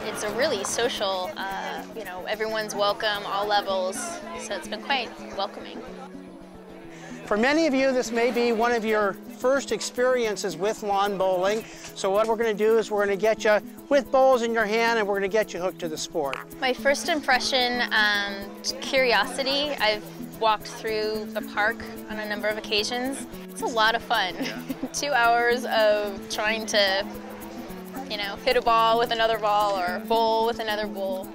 It's a really social, you know, everyone's welcome, all levels, so it's been quite welcoming. For many of you, this may be one of your first experiences with lawn bowling. So what we're going to do is we're going to get you with bowls in your hand and we're going to get you hooked to the sport. My first impression, curiosity. I've walked through the park on a number of occasions. It's a lot of fun. 2 hours of trying to, you know, hit a ball with another ball or bowl with another bowl.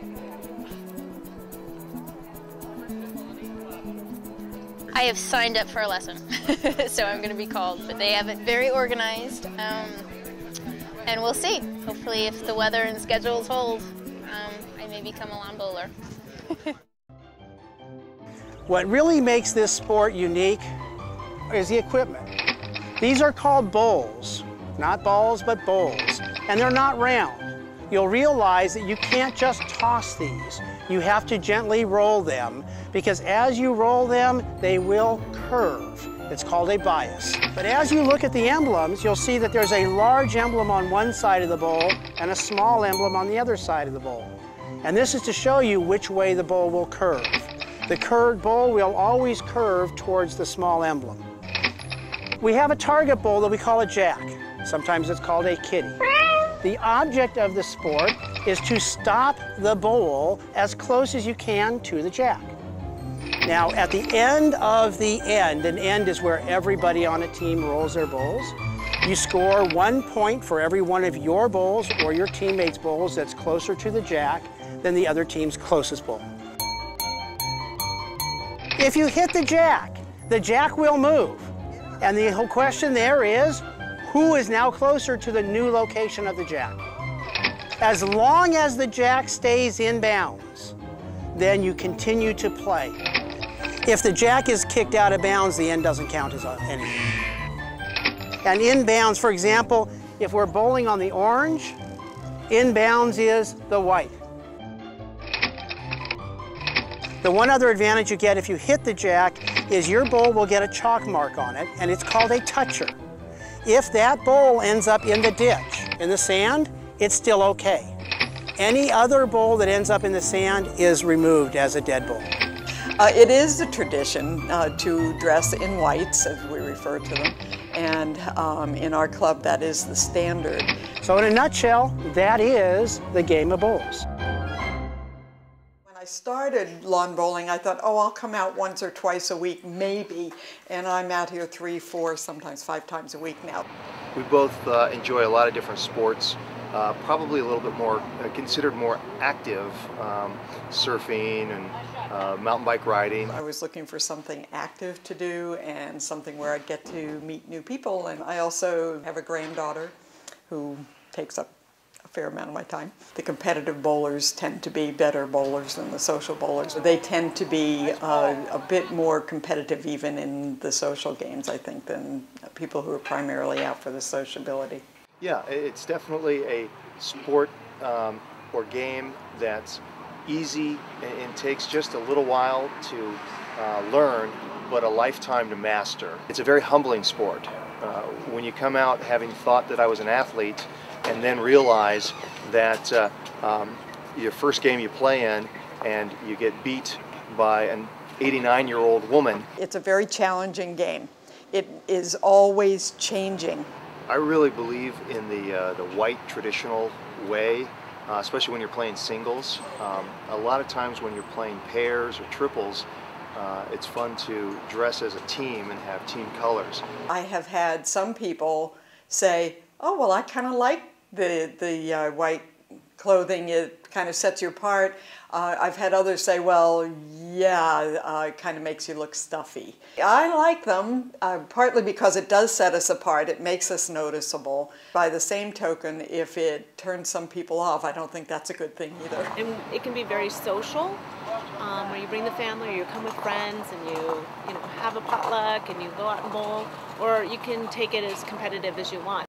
I have signed up for a lesson, so I'm going to be called, but they have it very organized, and we'll see. Hopefully, if the weather and schedules hold, I may become a lawn bowler. What really makes this sport unique is the equipment. These are called bowls, not balls, but bowls, and they're not round. You'll realize that you can't just toss these. You have to gently roll them, because as you roll them, they will curve. It's called a bias. But as you look at the emblems, you'll see that there's a large emblem on one side of the bowl and a small emblem on the other side of the bowl. And this is to show you which way the bowl will curve. The curved bowl will always curve towards the small emblem. We have a target bowl that we call a jack. Sometimes it's called a kitty. The object of the sport is to stop the bowl as close as you can to the jack. Now, at the end of the end, an end is where everybody on a team rolls their bowls. You score 1 point for every one of your bowls or your teammates' bowls that's closer to the jack than the other team's closest bowl. If you hit the jack will move. And the whole question there is, who is now closer to the new location of the jack? As long as the jack stays in bounds, then you continue to play. If the jack is kicked out of bounds, the end doesn't count as anything. And in bounds, for example, if we're bowling on the orange, in bounds is the white. The one other advantage you get if you hit the jack is your bowl will get a chalk mark on it, and it's called a toucher. If that bowl ends up in the ditch, in the sand, it's still okay. Any other bowl that ends up in the sand is removed as a dead bowl. It is a tradition to dress in whites, as we refer to them, and in our club that is the standard. So in a nutshell, that is the game of bowls. When I started lawn bowling, I thought, oh, I'll come out once or twice a week, maybe, and I'm out here 3, 4, sometimes 5 times a week now. We both enjoy a lot of different sports. Probably a little bit more, considered more active, surfing and mountain bike riding. I was looking for something active to do and something where I'd get to meet new people. And I also have a granddaughter who takes up a fair amount of my time. The competitive bowlers tend to be better bowlers than the social bowlers. They tend to be a bit more competitive even in the social games, I think, than people who are primarily out for the sociability. Yeah, it's definitely a sport or game that's easy and takes just a little while to learn, but a lifetime to master. It's a very humbling sport. When you come out having thought that I was an athlete and then realize that your first game you play in and you get beat by an 89-year-old woman. It's a very challenging game. It is always changing. I really believe in the white traditional way, especially when you're playing singles. A lot of times when you're playing pairs or triples, it's fun to dress as a team and have team colors. I have had some people say, oh, well, I kind of like the white clothing, it kind of sets you apart. I've had others say, well, yeah, it kind of makes you look stuffy. I like them, partly because it does set us apart. It makes us noticeable. By the same token, if it turns some people off, I don't think that's a good thing either. And it can be very social, where you bring the family or you come with friends and you have a potluck and you go out and bowl, or you can take it as competitive as you want.